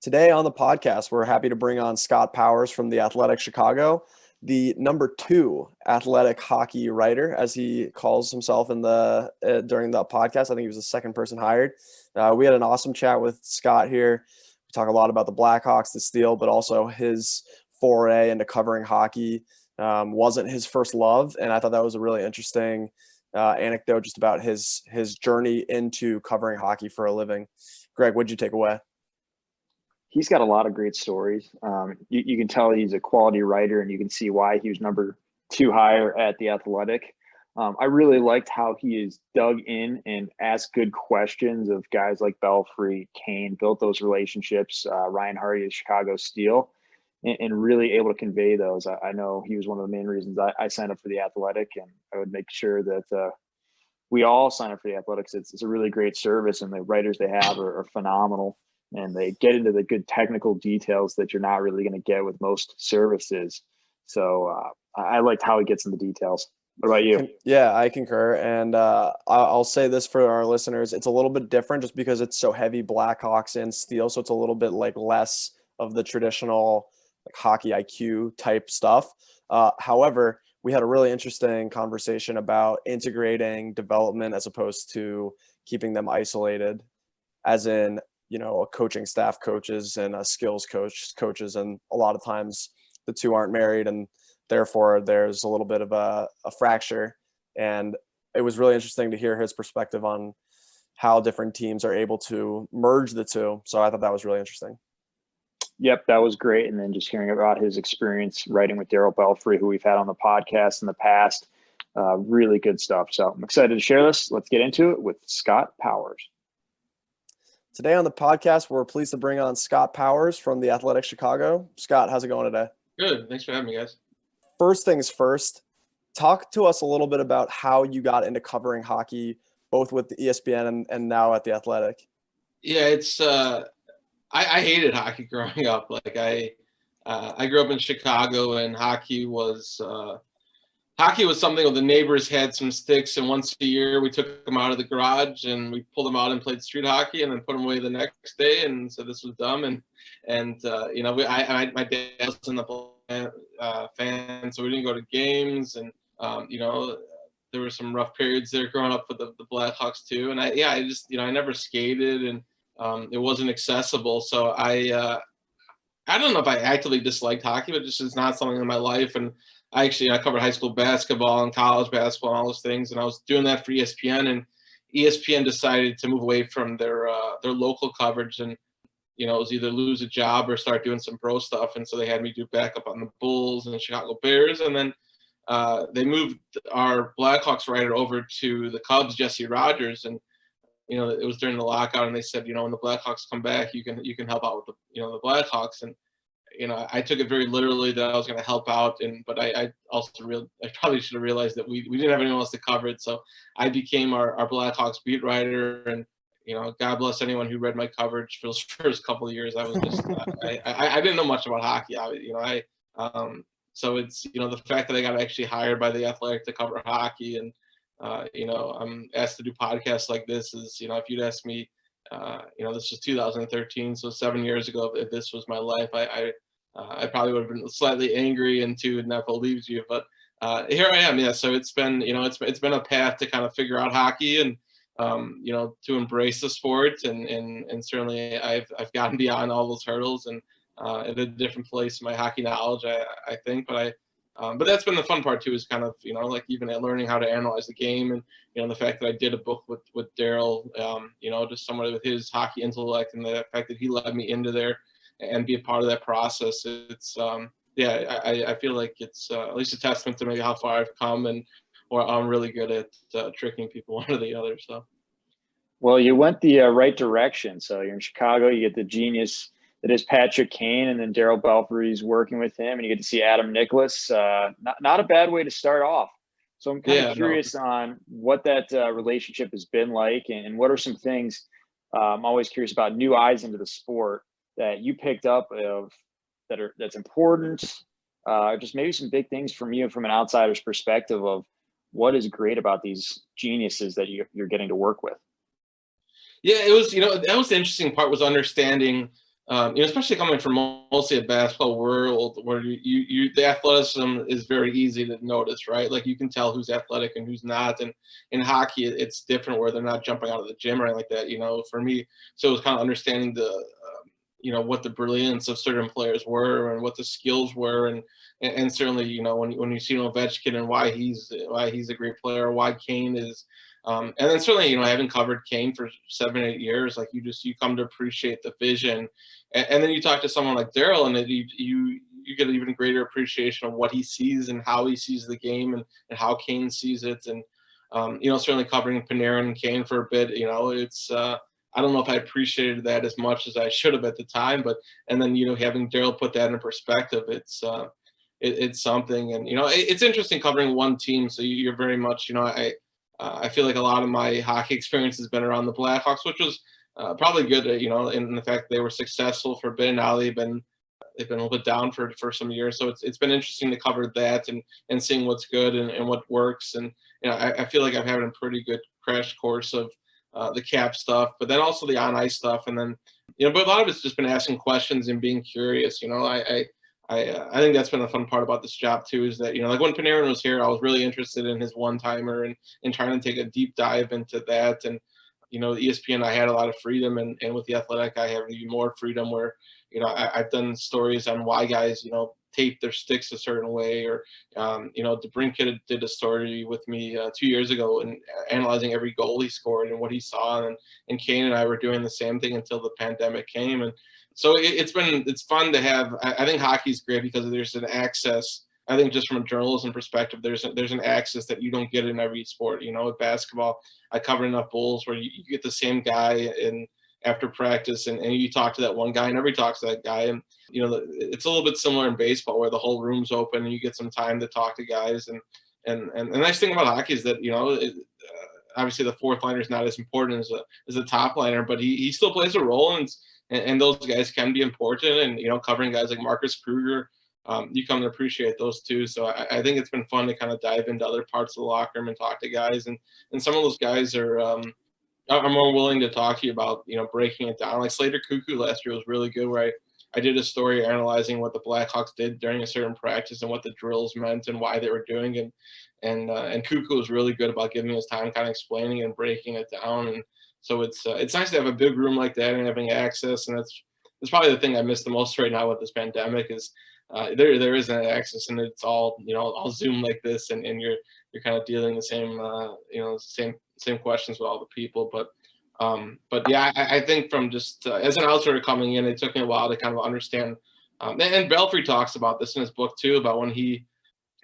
Today on the podcast, we're happy to bring on Scott Powers from TheAthletic Chicago, the #2 athletic hockey writer, as he calls himself in the during the podcast. I think he was the second person hired. We had an awesome chat with Scott here. We talk a lot about the Blackhawks, the Steel, but also his foray into covering hockey wasn't his first love, and I thought that was a really interesting anecdote just about his journey into covering hockey for a living. Greg, what'd you take away? He's got a lot of great stories. You can tell he's a quality writer, and you can see why he was #2 hire at The Athletic. I really liked how he is dug in and asked good questions of guys like Belfry, Kane, built those relationships, Ryan Hardy of Chicago Steel, and really able to convey those. I know he was one of the main reasons I signed up for The Athletic, and I would make sure that we all sign up for The Athletic. It's a really great service, and the writers they have are phenomenal. And they get into the good technical details that you're not really going to get with most services. So I liked how he gets in the details. What about you? Yeah, I concur. And I'll say this for our listeners. It's a little bit different just because it's so heavy Blackhawks and Steel. So it's a little bit like less of the traditional like hockey IQ type stuff. However, we had a really interesting conversation about integrating development as opposed to keeping them isolated, as in, a coaching staff coaches and a skills coaches. And a lot of times the two aren't married, and therefore there's a little bit of a fracture. And it was really interesting to hear his perspective on how different teams are able to merge the two. So I thought that was really interesting. Yep, that was great. And then just hearing about his experience writing with Darryl Belfry, who we've had on the podcast in the past, really good stuff. So I'm excited to share this. Let's get into it with Scott Powers. Today on the podcast, we're pleased to bring on Scott Powers from TheAthletic Chicago. Scott, how's it going today? Good. Thanks for having me, guys. First things first, talk to us a little bit about how you got into covering hockey, both with the ESPN and now at The Athletic. Yeah, it's I hated hockey growing up. Like I grew up in Chicago, and hockey was something where the neighbors had some sticks, and once a year we took them out of the garage and we pulled them out and played street hockey, and then put them away the next day and said this was dumb. And my dad wasn't a fan, so we didn't go to games, and there were some rough periods there growing up for the Blackhawks too. And I never skated, and it wasn't accessible, so I don't know if I actively disliked hockey, but just it's not something in my life. And I covered high school basketball and college basketball and all those things, and I was doing that for ESPN. And ESPN decided to move away from their local coverage, and it was either lose a job or start doing some pro stuff. And so they had me do backup on the Bulls and the Chicago Bears, and then they moved our Blackhawks writer over to the Cubs, Jesse Rogers, and it was during the lockout, and they said, when the Blackhawks come back, you can help out with the Blackhawks. And I took it very literally that I was going to help out, but I probably should have realized that we didn't have anyone else to cover it. So I became our Blackhawks beat writer, and God bless anyone who read my coverage for those first couple of years. I was just I didn't know much about hockey. So it's the fact that I got actually hired by The Athletic to cover hockey, and I'm asked to do podcasts like this is, if you'd asked me, this was 2013, so 7 years ago, if this was my life, I probably would have been slightly angry and never leaves you. But here I am. Yeah. So it's been, it's been a path to kind of figure out hockey and, to embrace the sport. And certainly I've gotten beyond all those hurdles and at a different place in my hockey knowledge, I think. But that's been the fun part too, is kind of, like even learning how to analyze the game, and, the fact that I did a book with Darryl, just somebody with his hockey intellect, and the fact that he led me into there and be a part of that process. It's, I feel like it's at least a testament to maybe how far I've come, or I'm really good at tricking people one or the other. So. Well, you went the right direction. So you're in Chicago, you get the genius that is Patrick Kane, and then Darryl Belfry's working with him, and you get to see Adam Nicholas. Not a bad way to start off. So I'm kind of curious on what that relationship has been like, and what are some things I'm always curious about, new eyes into the sport that you picked up that's important. Just maybe some big things from you from an outsider's perspective of what is great about these geniuses that you're getting to work with. Yeah, it was, that was the interesting part, was understanding especially coming from mostly a basketball world where the athleticism is very easy to notice, right? Like you can tell who's athletic and who's not. And in hockey, it's different where they're not jumping out of the gym or anything like that. For me, so it was kind of understanding what the brilliance of certain players were and what the skills were, and certainly when you see Ovechkin and why he's a great player, why Kane is. And then certainly, having covered Kane for 7-8 years, like you come to appreciate the vision, and then you talk to someone like Darryl, and you get an even greater appreciation of what he sees and how he sees the game, and how Kane sees it, and certainly covering Panarin and Kane for a bit, it's I don't know if I appreciated that as much as I should have at the time, and then having Darryl put that in perspective, it's something, and it's interesting covering one team, so you're very much I feel like a lot of my hockey experience has been around the Blackhawks, which was probably good, in the fact that they were successful for a bit. Now they've been a little bit down for some years, so it's been interesting to cover that and seeing what's good and what works. And I feel like I'm having a pretty good crash course of the cap stuff, but then also the on ice stuff, and then but a lot of it's just been asking questions and being curious. I think that's been a fun part about this job too, is that like when Panarin was here, I was really interested in his one-timer and trying to take a deep dive into that. And ESPN, I had a lot of freedom, and with The Athletic, I have even more freedom where I've done stories on why guys tape their sticks a certain way, or DeBrincat did a story with me 2 years ago and analyzing every goal he scored and what he saw, and Kane and I were doing the same thing until the pandemic came. And so it's fun to have. I think hockey's great because there's an access. I think just from a journalism perspective, there's an access that you don't get in every sport. With basketball, I covered enough Bulls where you get the same guy after practice, and you talk to that one guy, and everybody talks to that guy. And it's a little bit similar in baseball where the whole room's open and you get some time to talk to guys. And the nice thing about hockey is that obviously the fourth liner is not as important as the top liner, but he still plays a role, and those guys can be important. And covering guys like Marcus Kruger, you come to appreciate those too. So I think it's been fun to kind of dive into other parts of the locker room and talk to guys, and some of those guys are more willing to talk to you about breaking it down. Like Slater Cuckoo last year was really good, where I did a story analyzing what the Blackhawks did during a certain practice and what the drills meant and why they were doing it. And Cuckoo was really good about giving us time, kind of explaining and breaking it down. And so it's nice to have a big room like that and having access. And that's probably the thing I miss the most right now with this pandemic is there isn't access, and it's all all Zoom like this, and you're kind of dealing the same questions with all the people. But yeah, I think from just as an outsider coming in, it took me a while to kind of understand. And Belfry talks about this in his book too, about when he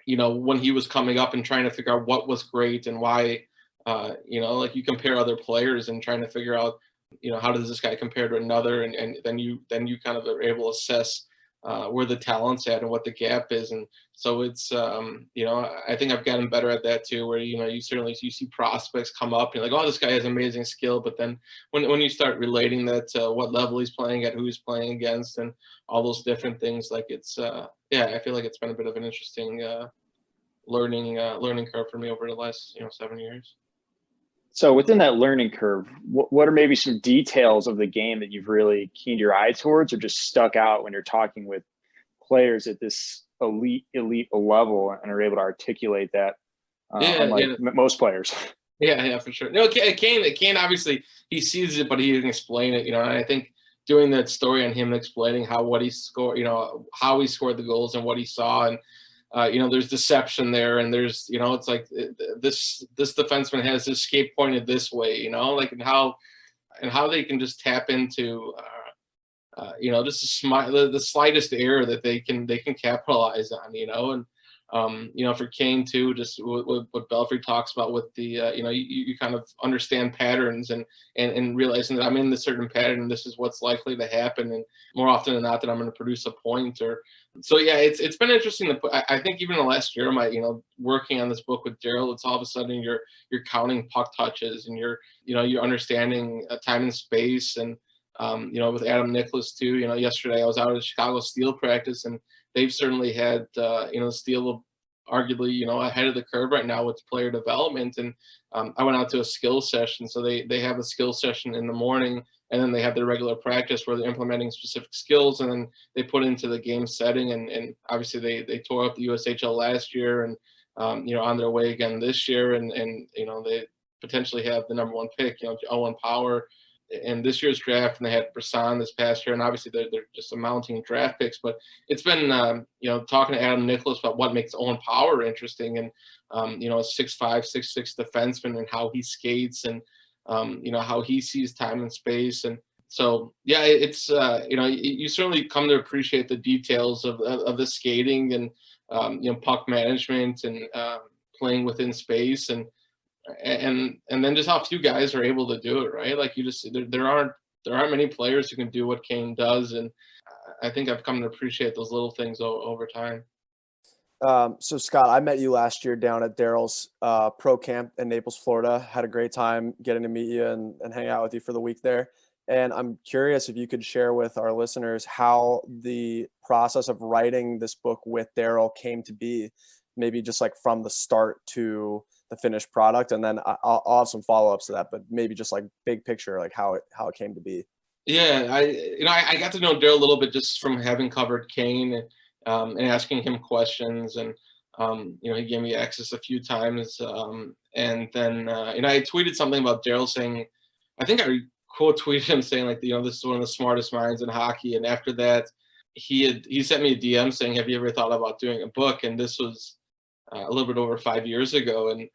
was coming up and trying to figure out what was great and why. Like you compare other players and trying to figure out, how does this guy compare to another, and then you kind of are able to assess where the talent's at and what the gap is. And so it's I think I've gotten better at that too, where you see prospects come up and you're like, oh, this guy has amazing skill, but then when you start relating that to what level he's playing at, who he's playing against, and all those different things, like it's I feel like it's been a bit of an interesting learning curve for me over the last 7 years. So within that learning curve, what are maybe some details of the game that you've really keened your eye towards, or just stuck out when you're talking with players at this elite level and are able to articulate that, unlike most players? Yeah, for sure. No, Kane obviously he sees it, but he didn't explain it. And I think doing that story on him explaining what he scored, how he scored the goals and what he saw, and there's deception there, and there's it's like this defenseman has his skate pointed this way, like and how they can just tap into just the slightest error that they can capitalize on, and for Kane too, just what Belfry talks about with the you kind of understand patterns and realizing that I'm in this certain pattern, this is what's likely to happen, and more often than not that I'm going to produce a point. Or so yeah, it's been interesting to put. I think even the last year, my working on this book with Darryl, it's all of a sudden you're counting puck touches, and you're understanding time and space, and with Adam Nicholas too. Yesterday I was out at Chicago Steel practice, and they've certainly had Steel arguably ahead of the curve right now with player development. And I went out to a skill session, so they have a skill session in the morning and then they have their regular practice where they're implementing specific skills, and then they put into the game setting. And obviously they tore up the USHL last year, and on their way again this year, and they potentially have the number 1 pick, Owen Power in this year's draft, and they had Brisson this past year, and obviously they're just mounting draft picks. But it's been talking to Adam Nicholas about what makes Owen Power interesting, and a 6'5", 6'6" defenseman, and how he skates, and how he sees time and space. And so yeah, it's you certainly come to appreciate the details of the skating, and puck management, and playing within space, and then just how few guys are able to do it, right? Like, there aren't many players who can do what Kane does, and I think I've come to appreciate those little things over time. So Scott, I met you last year down at Darryl's pro camp in Naples, Florida. Had a great time getting to meet you and hang out with you for the week there. And I'm curious if you could share with our listeners how the process of writing this book with Darryl came to be, maybe just like from the start to the finished product. And then I'll have some follow-ups to that, but maybe just like big picture, like how it came to be. Yeah, I got to know Darryl a little bit just from having covered Kane, and asking him questions, and he gave me access a few times, and then I tweeted something about Darryl saying, I think I quote tweeted him saying, like, this is one of the smartest minds in hockey. And after that, he sent me a DM saying, have you ever thought about doing a book? And this was a little bit over 5 years ago, and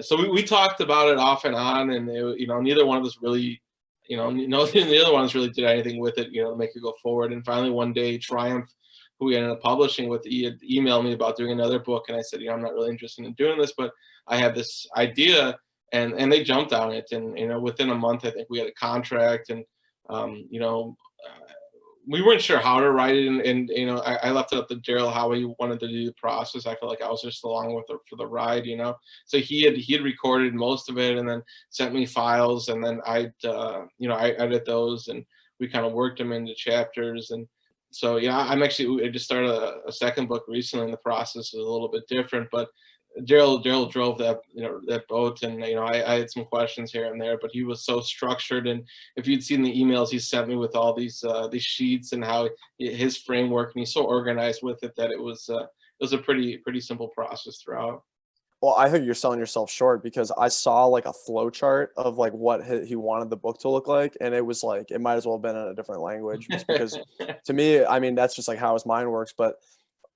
so we talked about it off and on, and neither one of us really neither one of us really did anything with it to make it go forward. And finally one day, Triumph, who we ended up publishing with, he had emailed me about doing another book, and I said, I'm not really interested in doing this, but I have this idea, and they jumped on it, and within a month I think we had a contract, and we weren't sure how to write it, and I left it up to Darryl how he wanted to do the process. I felt like I was just along with for the ride, So he had recorded most of it, and then sent me files, and then I edit those, and we kind of worked them into chapters. And so I just started a second book recently, and the process is a little bit different, but Darryl drove that boat, and I had some questions here and there, but he was so structured. And if you'd seen the emails he sent me with all these sheets, and how his framework, and he's so organized with it, that it was a pretty simple process throughout. Well, I think you're selling yourself short, because I saw like a flow chart of like what he wanted the book to look like, and it was like it might as well have been in a different language, just because to me, I mean, that's just like how his mind works. But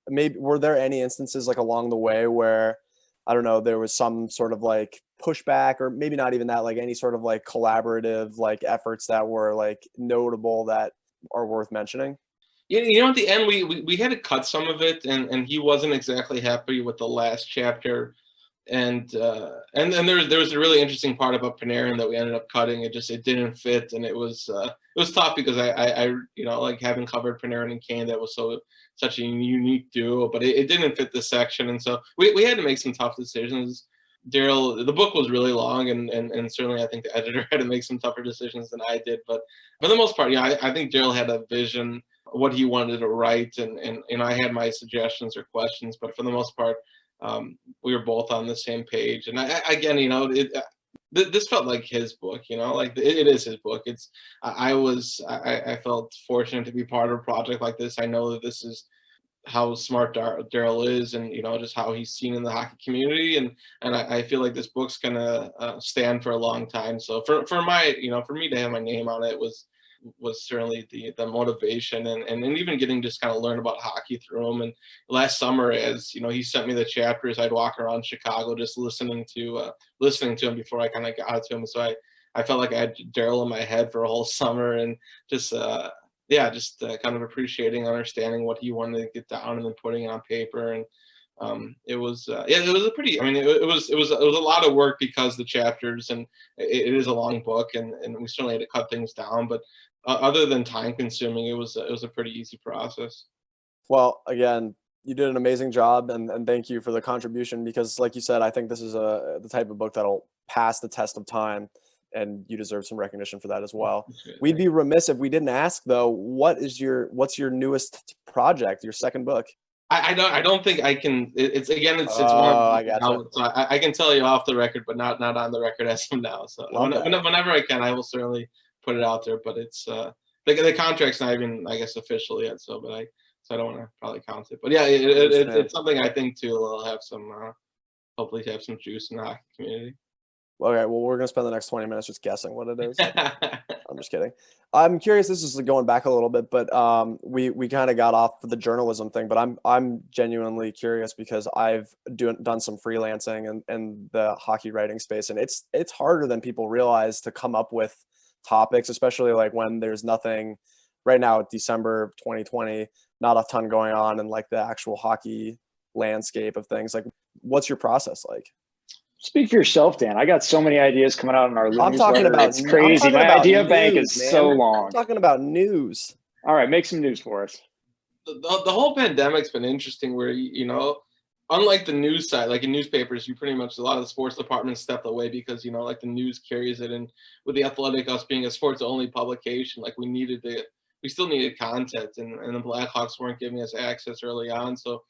maybe were there any instances like along the way where, I don't know, there was some sort of like pushback, or maybe not even that, like any sort of like collaborative like efforts that were like notable that are worth mentioning? At the end we had to cut some of it, and he wasn't exactly happy with the last chapter. And then there was a really interesting part about Panarin that we ended up cutting. It didn't fit, and it was tough, because I like having covered Panarin and Kane, that was such a unique duo, but it didn't fit the section, and so we had to make some tough decisions. Darryl, the book was really long, and certainly I think the editor had to make some tougher decisions than I did, but for the most part, I think Darryl had a vision, what he wanted to write, and I had my suggestions or questions, but for the most part, we were both on the same page. And this felt like his book, like it is his book. I felt fortunate to be part of a project like this. I know that this is how smart Darryl is, and just how he's seen in the hockey community, and I feel like this book's gonna stand for a long time. So for me to have my name on it was certainly the motivation, and even getting just kind of learn about hockey through him. And last summer, as he sent me the chapters, I'd walk around Chicago just listening to him before I kind of got to him. So I felt like I had Darryl in my head for a whole summer, and just kind of appreciating, understanding what he wanted to get down, and then putting it on paper. And it was a pretty, it was a lot of work, because the chapters, and it is a long book, and we certainly had to cut things down, but other than time consuming, it was a pretty easy process. Well, again, you did an amazing job, and thank you for the contribution, because like you said, I think this is the type of book that'll pass the test of time, and you deserve some recognition for that as well. We'd be remiss if we didn't ask, though, what's your newest project, your second book? I don't think I can. It's one. I gotcha. So I can tell you off the record, but not on the record as of now. So whenever I can, I will certainly put it out there, but it's the contract's not even, I guess, official yet. So I don't want to probably count it. But yeah, it's something I think too will have some hopefully have some juice in the hockey community. Okay, well, we're gonna spend the next 20 minutes just guessing what it is. I'm just kidding. I'm curious. This is going back a little bit, but we kind of got off the journalism thing. But I'm genuinely curious because I've done some freelancing in the hockey writing space, and it's harder than people realize to come up with topics, especially like when there's nothing. Right now, December 2020, not a ton going on in like the actual hockey landscape of things. Like, what's your process like? Speak for yourself, Dan. I got so many ideas coming out in our I'm talking about it's crazy. My idea bank is so long. I'm talking about news. All right, make some news for us. The whole pandemic's been interesting where, unlike the news side, like in newspapers, you pretty much, a lot of the sports departments stepped away because, like the news carries it. And with The Athletic, us being a sports only publication, like we still needed content, and the Blackhawks weren't giving us access early on. So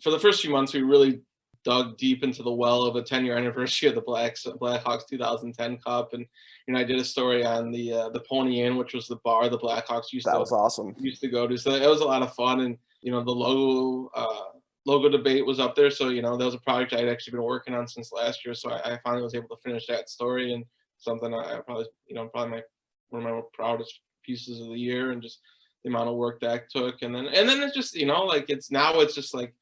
for the first few months, we really dug deep into the well of the 10-year anniversary of the Blackhawks 2010 Cup. And, I did a story on the Pony Inn, which was the bar the Blackhawks used to go to. So it was a lot of fun. And, the logo debate was up there. So, that was a project I'd actually been working on since last year. So I finally was able to finish that story, and something I probably, one of my more proudest pieces of the year, and just the amount of work that took. And then it's just, it's just like,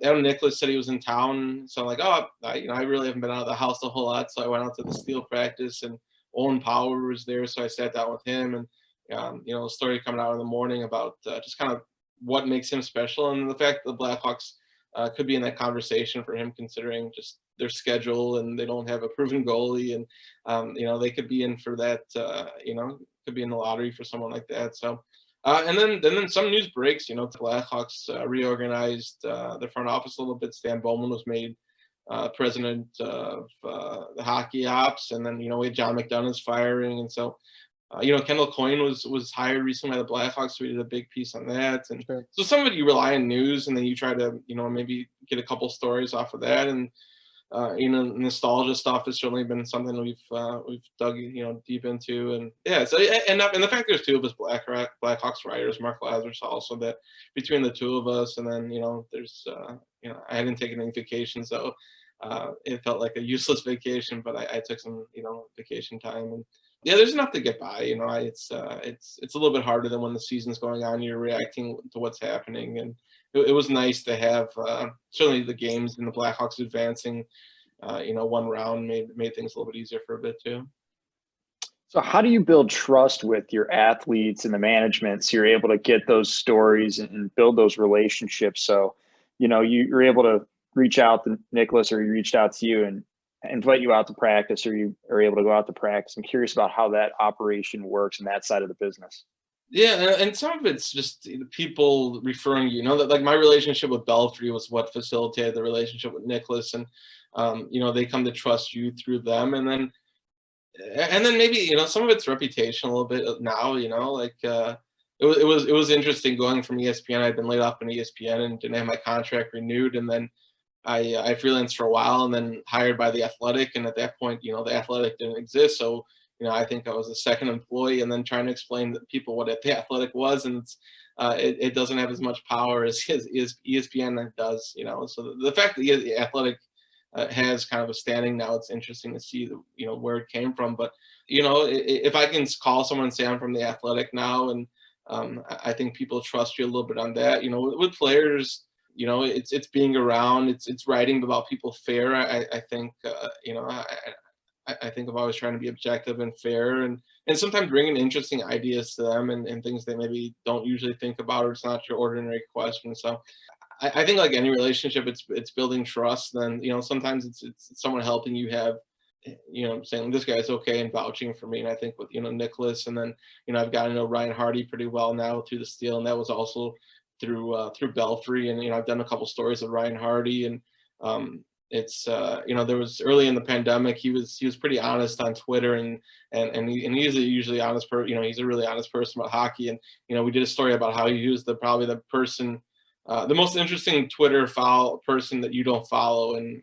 Adam Nicholas said he was in town, so I'm like, I really haven't been out of the house a whole lot, so I went out to the steel practice, and Owen Power was there, so I sat down with him, and a story coming out in the morning about just kind of what makes him special, and the fact that the Blackhawks could be in that conversation for him, considering just their schedule, and they don't have a proven goalie, and they could be in for that, could be in the lottery for someone like that. So. And then some news breaks. The Blackhawks reorganized the front office a little bit. Stan Bowman was made president of the hockey ops, and then we had John McDonough's firing, and so Kendall Coyne was hired recently by the Blackhawks, so we did a big piece on that. And so some of it you rely on news, and then you try to maybe get a couple stories off of that, and nostalgia stuff has certainly been something we've dug deep into, and so and the fact there's two of us Blackhawks writers, Mark Lazarus also, that between the two of us, and then there's I hadn't taken any vacation, so it felt like a useless vacation, but I took some vacation time, and there's enough to get by. It's a little bit harder than when the season's going on, you're reacting to what's happening, and it was nice to have certainly the games and the Blackhawks advancing, one round made things a little bit easier for a bit too. So how do you build trust with your athletes and the management so you're able to get those stories and build those relationships? So, you're able to reach out to Nicholas, or he reached out to you and invite you out to practice, or you are able to go out to practice. I'm curious about how that operation works in that side of the business. Yeah, and some of it's just people referring that, like my relationship with Belfry was what facilitated the relationship with Nicholas, and they come to trust you through them, and then maybe some of it's reputation a little bit now. It was interesting going from ESPN. I'd been laid off from ESPN and didn't have my contract renewed, and then I freelanced for a while, and then hired by The Athletic, and at that point, The Athletic didn't exist, so. I think I was the second employee, and then trying to explain to people what The Athletic was, and it doesn't have as much power as ESPN does. So the fact that The Athletic has kind of a standing now, it's interesting to see where it came from. But if I can call someone and say I'm from The Athletic now, and I think people trust you a little bit on that. With players, it's being around, it's writing about people fair. I think I think of always trying to be objective and fair, and sometimes bringing interesting ideas to them, and things they maybe don't usually think about, or it's not your ordinary question. So I think like any relationship, it's building trust. Then sometimes it's someone helping you have saying this guy's okay and vouching for me. And I think with Nicholas, and then I've gotten to know Ryan Hardy pretty well now through the Steel, and that was also through Belfry, and I've done a couple stories of Ryan Hardy, and it's there was early in the pandemic, he was pretty honest on Twitter, and he's a usually honest he's a really honest person about hockey, and we did a story about how he was probably the person, the most interesting Twitter person that you don't follow, and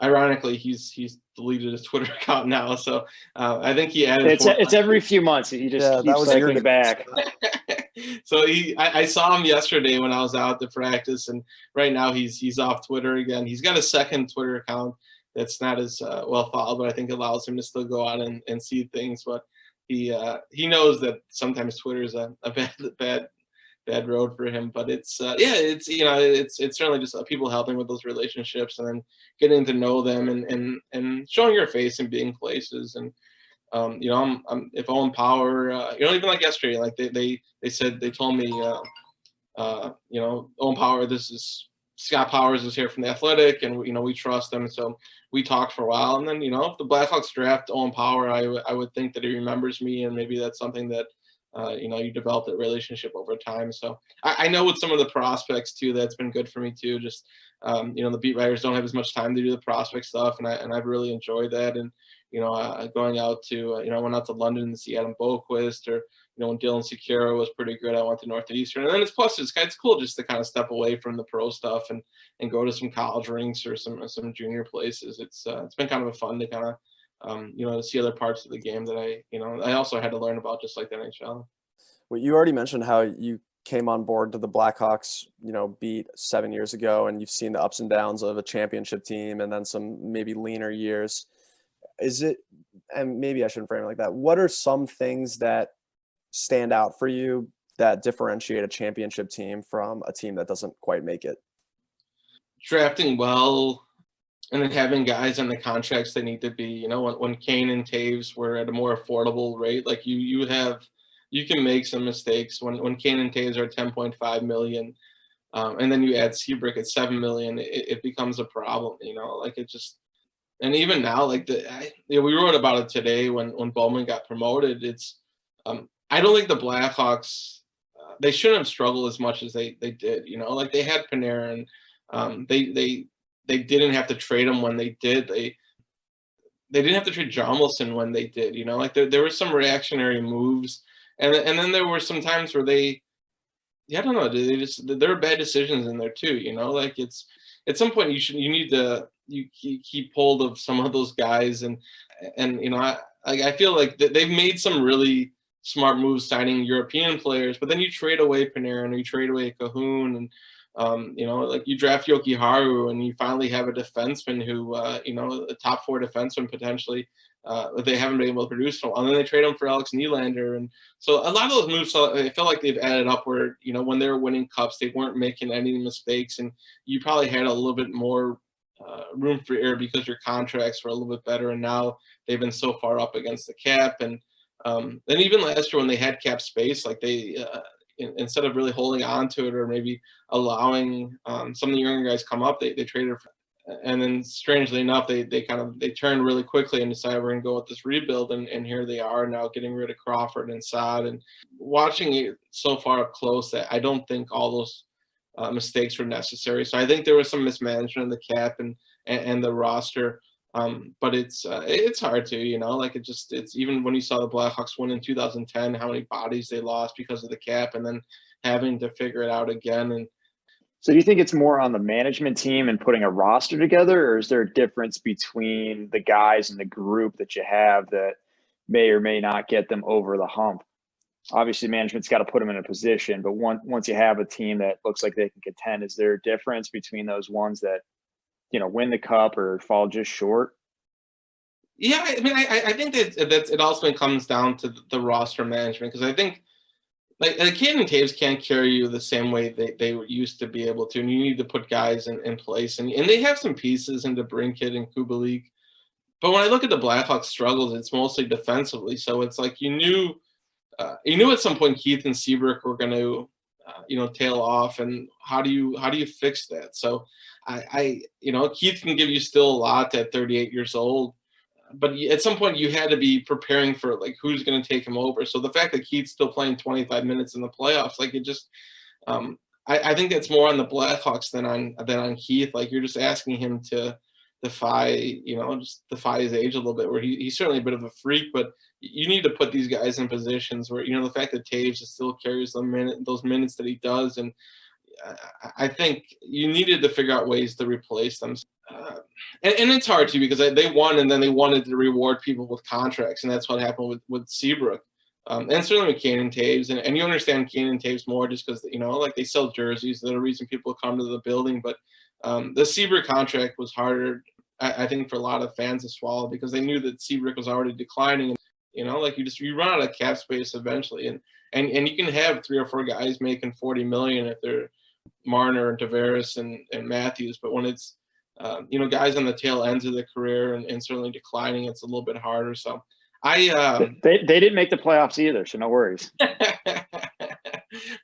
ironically, he's deleted his Twitter account now. So I think he added. It's every few months. He just keeps cycling back. So I saw him yesterday when I was out to practice, and right now he's off Twitter again. He's got a second Twitter account that's not as well followed, but I think allows him to still go out and see things. But he knows that sometimes Twitter is a bad road for him. But it's it's certainly just people helping with those relationships and then getting to know them and showing your face and being places. And I'm if Owen Power, even like yesterday, like they said, they told me, Owen Power, this is Scott Powers is here from The Athletic, and we trust him. So we talked for a while, and then if the Blackhawks draft Owen Power, I would think that he remembers me, and maybe that's something that you develop that relationship over time. So I know with some of the prospects too, that's been good for me too. Just the beat writers don't have as much time to do the prospect stuff, and I've really enjoyed that. And going out to I went out to London to see Adam Boquist, or when Dylan Secura was pretty good, I went to Northeastern. And then it's cool just to kind of step away from the pro stuff and go to some college rinks or some junior places. It's been kind of fun to kind of to see other parts of the game that I also had to learn about, just like the NHL. Well, you already mentioned how you came on board to the Blackhawks, beat 7 years ago, and you've seen the ups and downs of a championship team and then some maybe leaner years. And maybe I shouldn't frame it like that. What are some things that stand out for you that differentiate a championship team from a team that doesn't quite make it? Drafting well, and then having guys on the contracts they need to be. When Kane and Taves were at a more affordable rate, like you can make some mistakes when Kane and Taves are 10.5 million, and then you add Seabrook at 7 million, it becomes a problem. Like it just. And even now, like we wrote about it today when Bowman got promoted. It's I don't think the Blackhawks they shouldn't have struggled as much as they did. Like they had Panarin, they didn't have to trade him when they did. They didn't have to trade Jarmelson when they did. Like there were some reactionary moves, and then there were some times where I don't know. There are bad decisions in there too. Like it's at some point you need to keep hold of some of those guys, and I feel like they've made some really smart moves signing European players, but then you trade away Panarin, or you trade away Cahoon, and like you draft Yoki Haru, and you finally have a defenseman who a top 4 defenseman potentially. They haven't been able to produce for a while. And then they trade him for Alex Nylander. And so a lot of those moves, I feel like they've added up where, when they were winning cups, they weren't making any mistakes. And you probably had a little bit more room for error because your contracts were a little bit better. And now they've been so far up against the cap. And then even last year when they had cap space, like they instead of really holding on to it or maybe allowing some of the younger guys come up, they traded for. And then strangely enough, they turned really quickly and decided we're going to go with this rebuild, and here they are now getting rid of Crawford and Saad, and watching it so far up close that I don't think all those mistakes were necessary. So I think there was some mismanagement of the cap and the roster, but it's hard to like it's even when you saw the Blackhawks win in 2010, how many bodies they lost because of the cap, and then having to figure it out again. And so do you think it's more on the management team and putting a roster together, or is there a difference between the guys in the group that you have that may or may not get them over the hump? Obviously, management's got to put them in a position, but once you have a team that looks like they can contend, is there a difference between those ones that, win the cup or fall just short? Yeah, I mean, I think that it also comes down to the roster management, because I think like Kane and Taves can't carry you the same way they used to be able to, and you need to put guys in place, and they have some pieces into Brinkett and Kubalik. But when I look at the Blackhawks struggles, it's mostly defensively. So it's like you knew at some point Keith and Seabrook were going to tail off, and how do you fix that? So Keith can give you still a lot at 38 years old, but at some point you had to be preparing for like who's going to take him over. So the fact that Keith's still playing 25 minutes in the playoffs, like it just, I think that's more on the Blackhawks than on Keith. Like you're just asking him to defy his age a little bit, where he's certainly a bit of a freak, but you need to put these guys in positions where, the fact that Taves still carries those minutes that he does. And I think you needed to figure out ways to replace them. and it's hard too because they won and then they wanted to reward people with contracts, and that's what happened with Seabrook. And certainly with Cannon Taves, and you understand Cannon Taves more just because, you know, like they sell jerseys. They're the reason people come to the building. But the Seabrook contract was harder, I think, for a lot of fans to swallow because they knew that Seabrook was already declining. And, you know, like you run out of cap space eventually, and you can have 3 or 4 guys making $40 million if they're Marner and Tavares and Matthews. But when it's you know, guys on the tail ends of their career and certainly declining, it's a little bit harder. So. They didn't make the playoffs either, so no worries. But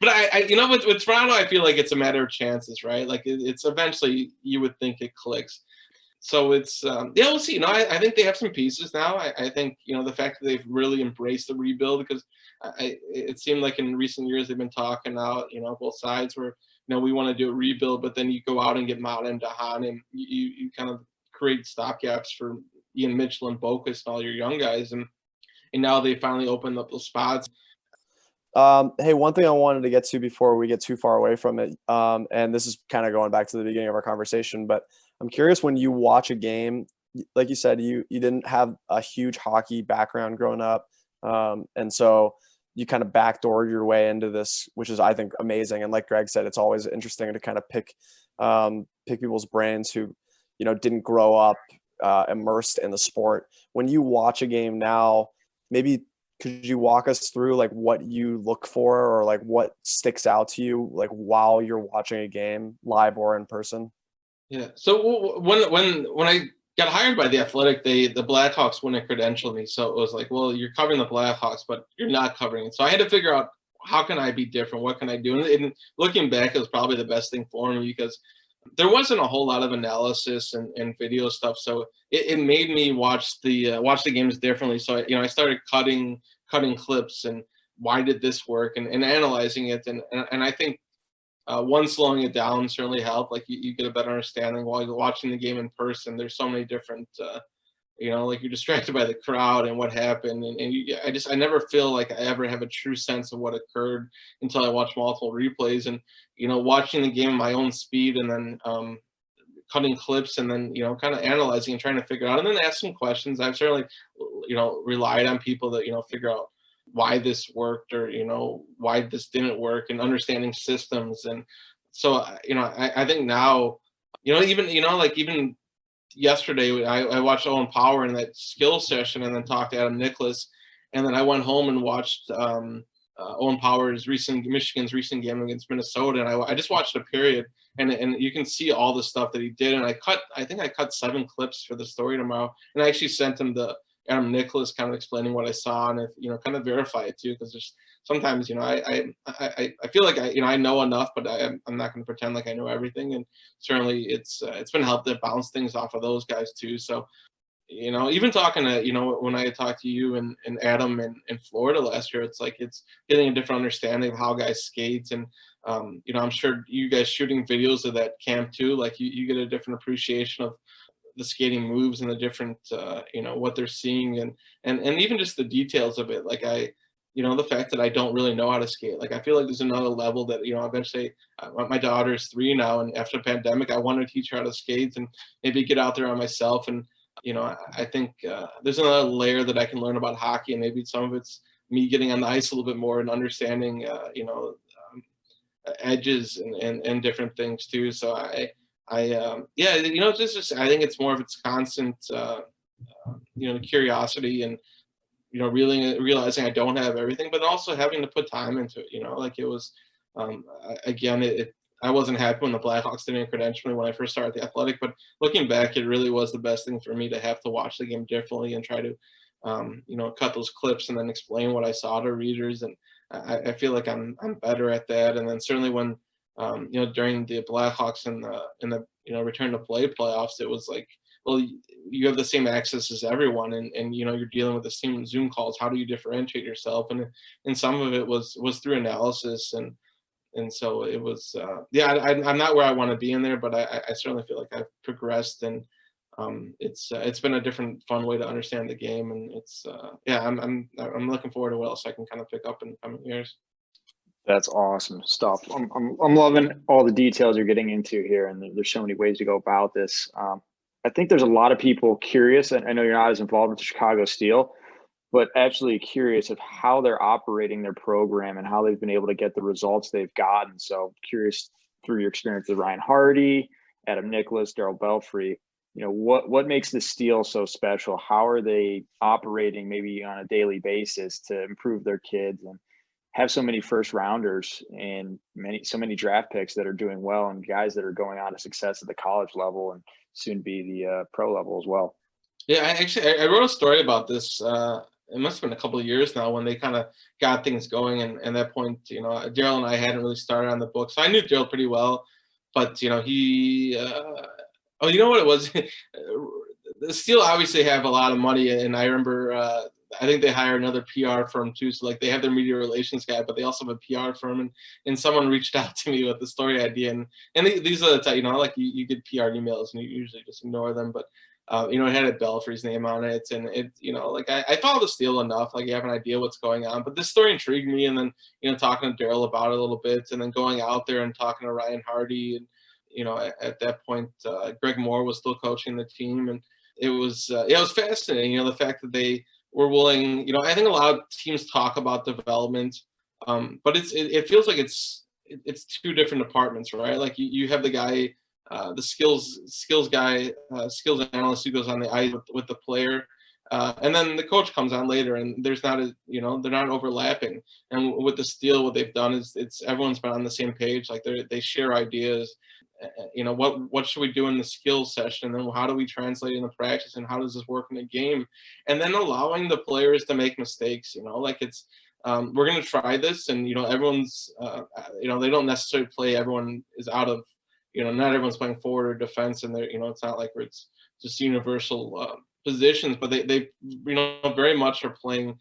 I you know, with Toronto, I feel like it's a matter of chances, right? Like it's eventually you would think it clicks. So it's yeah, we'll see. You know, I think they have some pieces now. I think, you know, the fact that they've really embraced the rebuild, because it seemed like in recent years they've been talking out, you know, both sides where, you know, we want to do a rebuild, but then you go out and get Mata and Dahan, and you kind of create stopgaps for Ian Mitchell and Bokus and all your young guys, and now they finally opened up those spots. Hey, one thing I wanted to get to before we get too far away from it, and this is kind of going back to the beginning of our conversation, but I'm curious, when you watch a game, like you said, you didn't have a huge hockey background growing up, and so you kind of backdoored your way into this, which is, I think, amazing. And like Greg said, it's always interesting to kind of pick people's brains who, you know, didn't grow up immersed in the sport. When you watch a game now, maybe could you walk us through like what you look for, or like what sticks out to you like while you're watching a game, live or in person? Yeah. So when I got hired by The Athletic, the Blackhawks wouldn't credential me. So it was like, well, you're covering the Blackhawks, but you're not covering it. So I had to figure out, how can I be different? What can I do? And looking back, it was probably the best thing for me because there wasn't a whole lot of analysis and video stuff. So it made me watch the games differently. So I started cutting clips and why did this work, and analyzing it. And I think one, slowing it down certainly helped. Like you get a better understanding while you're watching the game in person. There's so many different, like you're distracted by the crowd and what happened. And I never feel like I ever have a true sense of what occurred until I watch multiple replays, and, watching the game at my own speed, and then cutting clips, and then, kind of analyzing and trying to figure out, and then asking questions. I've certainly, relied on people that, figure out why this worked, or, why this didn't work, and understanding systems. And so, I think now, even yesterday, I watched Owen Power in that skill session, and then talked to Adam Nicholas, and then I went home and watched Owen Power's Michigan's recent game against Minnesota, and I just watched a period, and you can see all the stuff that he did, and I think I cut 7 clips for the story tomorrow, and I actually sent him the Adam Nicholas, kind of explaining what I saw, and if, kind of verify it too, because there's sometimes, I feel like I know enough, but I'm not going to pretend like I know everything, and certainly it's been helped to bounce things off of those guys too. So, even talking to, when I talked to you and Adam in Florida last year, it's like it's getting a different understanding of how guys skate, and I'm sure you guys shooting videos of that camp too, like you get a different appreciation of the skating moves and the different what they're seeing, and even just the details of it. Like the fact that I don't really know how to skate, like I feel like there's another level that eventually my daughter's 3 now, and after the pandemic I want to teach her how to skate and maybe get out there on myself. And I think there's another layer that I can learn about hockey, and maybe some of it's me getting on the ice a little bit more and understanding edges and different things too. So it's just I think it's more of its constant curiosity, and really realizing I don't have everything, but also having to put time into it. Like it was I wasn't happy when the Blackhawks didn't credential me when I first started The Athletic, but looking back, it really was the best thing for me to have to watch the game differently and try to cut those clips and then explain what I saw to readers. And I feel like I'm better at that. And then certainly when during the Blackhawks and the return to play playoffs, it was like, well, you have the same access as everyone, and you're dealing with the same Zoom calls. How do you differentiate yourself? And some of it was through analysis, and so it was I'm not where I want to be in there, but I certainly feel like I've progressed, and it's been a different fun way to understand the game, and it's I'm looking forward to what else I can kind of pick up in the coming years. That's awesome stuff. I'm loving all the details you're getting into here, and there's so many ways to go about this. I think there's a lot of people curious, and I know you're not as involved with the Chicago Steel, but actually curious of how they're operating their program and how they've been able to get the results they've gotten. So curious through your experience with Ryan Hardy, Adam Nicholas, Darryl Belfry, what makes the Steel so special? How are they operating maybe on a daily basis to improve their kids and have so many first rounders and so many draft picks that are doing well and guys that are going on to success at the college level and soon be the pro level as well? Yeah, I wrote a story about this. It must have been a couple of years now when they kind of got things going, and at that point, Darryl and I hadn't really started on the book, so I knew Darryl pretty well, but he. Oh, you know what it was? The Steel obviously have a lot of money, and I remember I think they hired another PR firm too. So like they have their media relations guy, but they also have a PR firm, and someone reached out to me with the story idea, and these are the type, like you get PR emails and you usually just ignore them, but it had Belfry's name on it, and it, like I follow the Steel enough, like you have an idea what's going on. But this story intrigued me, and then talking to Darryl about it a little bit, and then going out there and talking to Ryan Hardy, and at that point, Greg Moore was still coaching the team, and it was fascinating. The fact that they were willing. I think a lot of teams talk about development, but it feels like it's two different departments, right? Like you have the guy, the skills guy, skills analyst who goes on the ice with the player, and then the coach comes on later, and there's not they're not overlapping. And with the Steel, what they've done is everyone's been on the same page. Like they share ideas. What should we do in the skills session, and then how do we translate into practice, and how does this work in the game, and then allowing the players to make mistakes. Like it's we're going to try this, and everyone's they don't necessarily play. Everyone is out of not everyone's playing forward or defense, and they're it's not like it's just universal positions, but they very much are playing.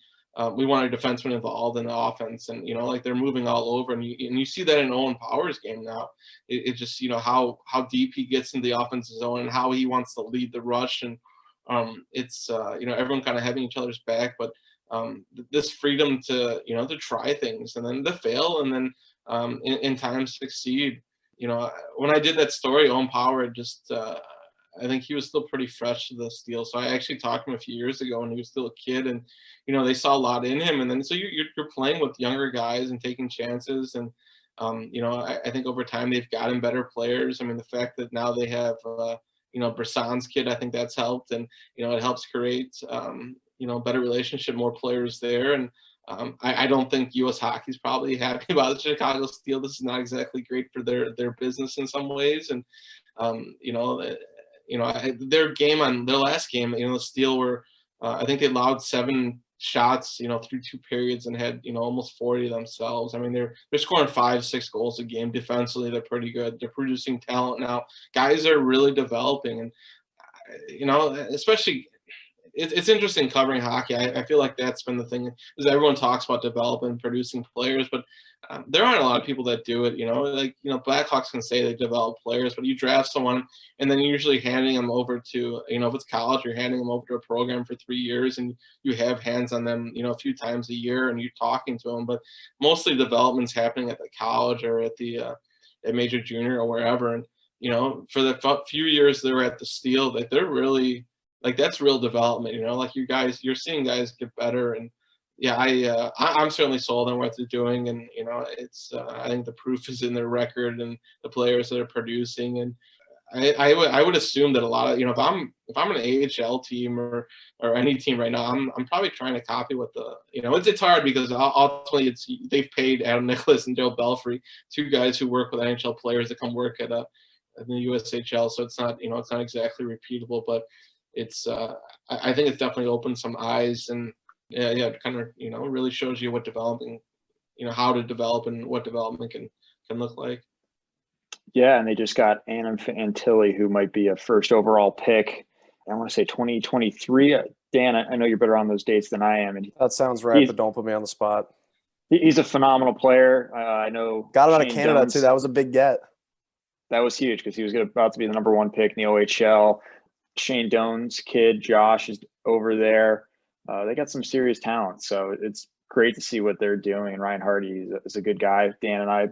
We want our defensemen involved in the offense, and like they're moving all over, and you see that in Owen Power's game now. It just how deep he gets in the offensive zone and how he wants to lead the rush, and it's everyone kind of having each other's back, but this freedom to to try things and then to fail, and then in time succeed. When I did that story, Owen Power just. I think he was still pretty fresh to the Steel. So I actually talked to him a few years ago when he was still a kid, and they saw a lot in him. And then so you're playing with younger guys and taking chances, and I think over time they've gotten better players. I mean, the fact that now they have Brisson's kid, I think that's helped, and it helps create better relationship, more players there. And I don't think U.S. Hockey's probably happy about the Chicago Steel. This is not exactly great for their business in some ways, and their game on their last game, the Steel were, I think they allowed 7 shots, through 2 periods, and had, almost 40 themselves. I mean, they're scoring 5-6 goals a game. Defensively, they're pretty good. They're producing talent now. Guys are really developing, and especially. It's interesting covering hockey. I feel like that's been the thing, is everyone talks about developing, producing players, but there aren't a lot of people that do it. Blackhawks can say they develop players, but you draft someone and then you're usually handing them over to, if it's college, you're handing them over to a program for 3 years, and you have hands on them, a few times a year, and you're talking to them. But mostly development's happening at the college or at the at major junior or wherever. And for the few years they were at the Steel, that they're really. Like that's real development, like you're seeing guys get better. And yeah, I'm certainly sold on what they're doing, and it's I think the proof is in their record and the players that are producing. And I would assume that a lot of if I'm an AHL team or any team right now, I'm probably trying to copy what the it's hard because ultimately they've paid Adam Nicholas and Darryl Belfry, 2 guys who work with NHL players to come work at the USHL, so it's not it's not exactly repeatable, but it's I think it's definitely opened some eyes, and it kind of really shows you what developing, how to develop and what development can look like. Yeah, and they just got Anna Fantilli, who might be a first overall pick. I want to say 2023. Dan, I know you're better on those dates than I am. And That sounds right, but don't put me on the spot. He's a phenomenal player. I know. Got him out of Canada too. That was a big get. That was huge because he was about to be the number 1 pick in the OHL. Shane Doan's kid, Josh, is over there. They got some serious talent, so it's great to see what they're doing. And Ryan Hardy is a good guy. Dan and I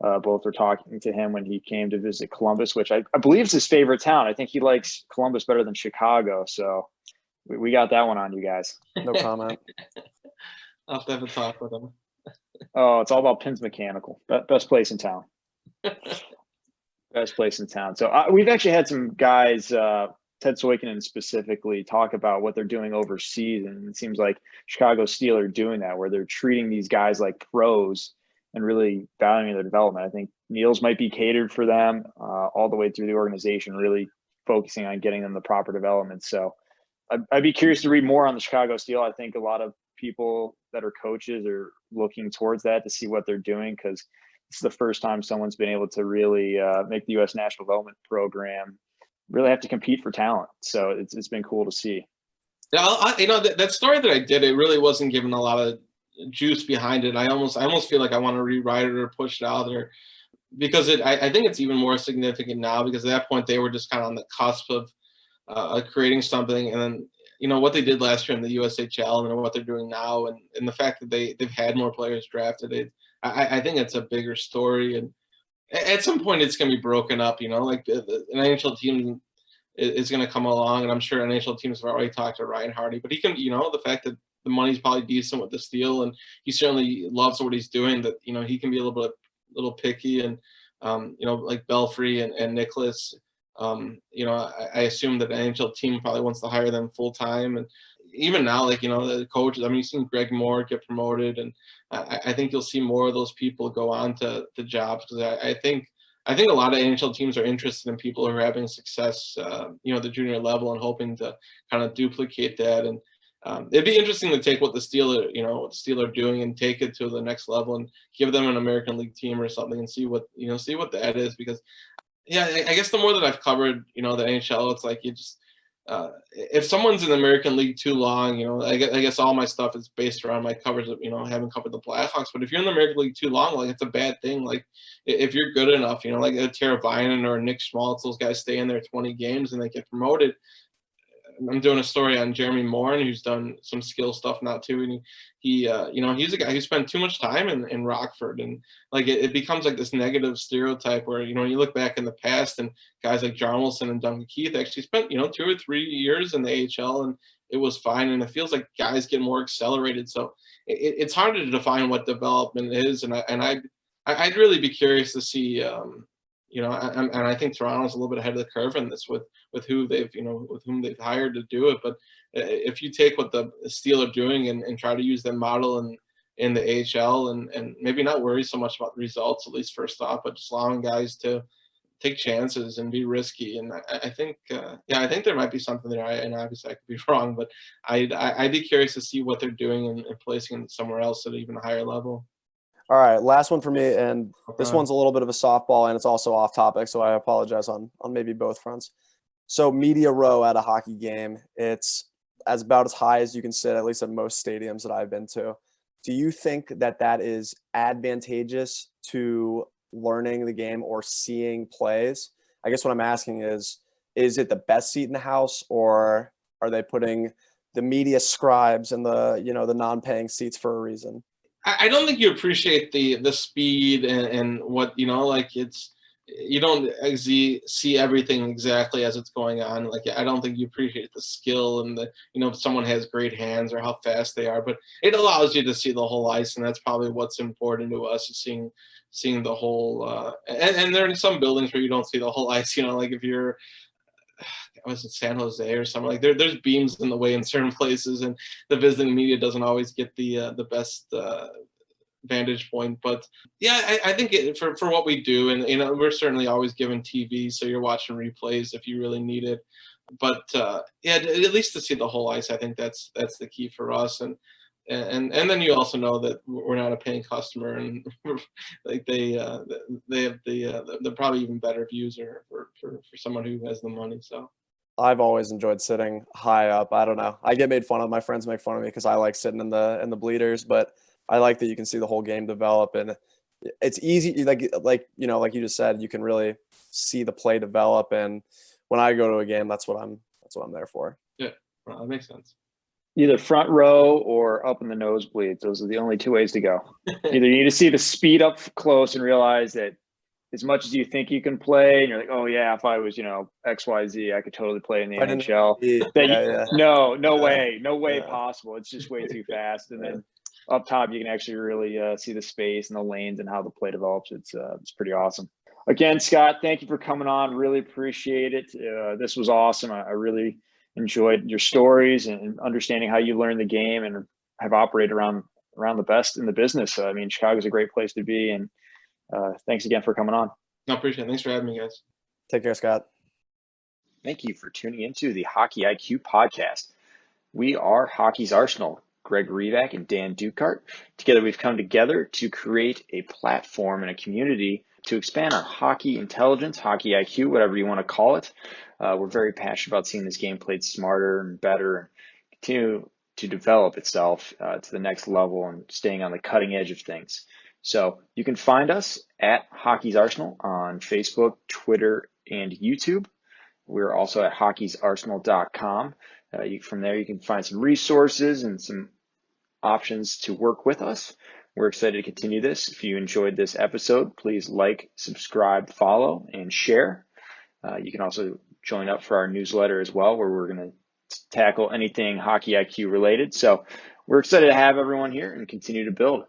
both were talking to him when he came to visit Columbus, which I believe is his favorite town. I think he likes Columbus better than Chicago. So we got that one on you guys. No comment. I'll have to have a talk with him. Oh, it's all about Pins Mechanical. Best place in town. Best place in town. So we've actually had some guys, Ted Soikinen specifically, talk about what they're doing overseas. And it seems like Chicago Steel are doing that, where they're treating these guys like pros and really valuing their development. I think meals might be catered for them all the way through the organization, really focusing on getting them the proper development. So I'd be curious to read more on the Chicago Steel. I think a lot of people that are coaches are looking towards that to see what they're doing, because it's the first time someone's been able to really make the U.S. National Development Program really have to compete for talent. So it's been cool to see. Yeah, that story that I did, it really wasn't given a lot of juice behind it. I almost feel like I want to rewrite it or push it out there, because I think it's even more significant now, because at that point they were just kind of on the cusp of creating something, and then what they did last year in the USHL and what they're doing now, and the fact that they've had more players drafted. I think it's a bigger story, and at some point it's going to be broken up. Like an NHL team is going to come along, and I'm sure NHL teams have already talked to Ryan Hardy, but he can, the fact that the money's probably decent with the Steel, and he certainly loves what he's doing, that he can be a little picky, and like Belfry and Nicholas. I assume that the NHL team probably wants to hire them full time, and even now, like the coaches. I mean, you've seen Greg Moore get promoted, and I think you'll see more of those people go on to jobs, because I think a lot of NHL teams are interested in people who are having success, the junior level, and hoping to kind of duplicate that. And it'd be interesting to take what the Steel are doing and take it to the next level and give them an American League team or something, and see what that is, because. Yeah, I guess the more that I've covered, the NHL, it's like you just if someone's in the American League too long, I guess all my stuff is based around my coverage of, having covered the Blackhawks. But if you're in the American League too long, like, it's a bad thing. Like, if you're good enough, like a Tara Vinen or a Nick Schmaltz, those guys stay in there 20 games and they get promoted. I'm doing a story on Jeremy Morin, who's done some skill stuff now too, and he's a guy who spent too much time in Rockford, and like it becomes like this negative stereotype where when you look back in the past, and guys like Jarmelson and Duncan Keith actually spent 2 or 3 years in the AHL, and it was fine, and it feels like guys get more accelerated. So it's hard to define what development is, and I'd really be curious to see. And I think Toronto's a little bit ahead of the curve in this with who they've with whom they've hired to do it. But if you take what the Steel are doing and try to use that model in the AHL, and maybe not worry so much about the results, at least first off, but just allowing guys to take chances and be risky. And I think I think there might be something there. And obviously I could be wrong, but I'd be curious to see what they're doing and placing them somewhere else at an even higher level. All right, last one for me, and this one's a little bit of a softball, and it's also off topic, so I apologize on maybe both fronts. So media row at a hockey game, it's about as high as you can sit, at least at most stadiums that I've been to. Do you think that is advantageous to learning the game or seeing plays? I guess what I'm asking is it the best seat in the house, or are they putting the media scribes and the the non-paying seats for a reason? I don't think you appreciate the speed and what like you don't see everything exactly as it's going on. Like, I don't think you appreciate the skill and the if someone has great hands or how fast they are, but it allows you to see the whole ice, and that's probably what's important to us, is seeing the whole and there are some buildings where you don't see the whole ice. Like if you're was it San Jose or something, like there's beams in the way in certain places, and the visiting media doesn't always get the best vantage point. But yeah, I think for what we do, and we're certainly always given TV, so you're watching replays if you really need it. But yeah, at least to see the whole ice, I think that's the key for us. And then you also know that we're not a paying customer, and like they have the probably even better views for someone who has the money. So I've always enjoyed sitting high up. I don't know. I get made fun of. My friends make fun of me because I like sitting in the bleeders, but I like that you can see the whole game develop, and it's easy. Like you just said, you can really see the play develop. And when I go to a game, that's what I'm there for. Yeah, well, that makes sense. Either front row or up in the nosebleeds. Those are the only two ways to go. Either you need to see the speed up close and realize that as much as you think you can play, and you're like, oh yeah, if I was, XYZ, I could totally play in the Right in NHL. the- That yeah. no way Yeah. possible. It's just way too fast. And Yeah. then up top, you can actually really see the space and the lanes and how the play develops. It's pretty awesome. Again, Scott, thank you for coming on. Really appreciate it. This was awesome. I really enjoyed your stories and understanding how you learned the game and have operated around the best in the business. I mean, Chicago's a great place to be, and thanks again for coming on. I appreciate it. Thanks for having me, guys. Take care, Scott. Thank you for tuning into the Hockey IQ podcast. We are Hockey's Arsenal, Greg Revac and Dan Dukart. Together, we've come together to create a platform and a community to expand on hockey intelligence, hockey IQ, whatever you want to call it. We're very passionate about seeing this game played smarter and better and continue to develop itself to the next level and staying on the cutting edge of things. So you can find us at Hockey's Arsenal on Facebook, Twitter, and YouTube. We're also at hockeysarsenal.com. From there, you can find some resources and some options to work with us. We're excited to continue this. If you enjoyed this episode, please like, subscribe, follow, and share. You can also join up for our newsletter as well, where we're going to tackle anything Hockey IQ related. So we're excited to have everyone here and continue to build.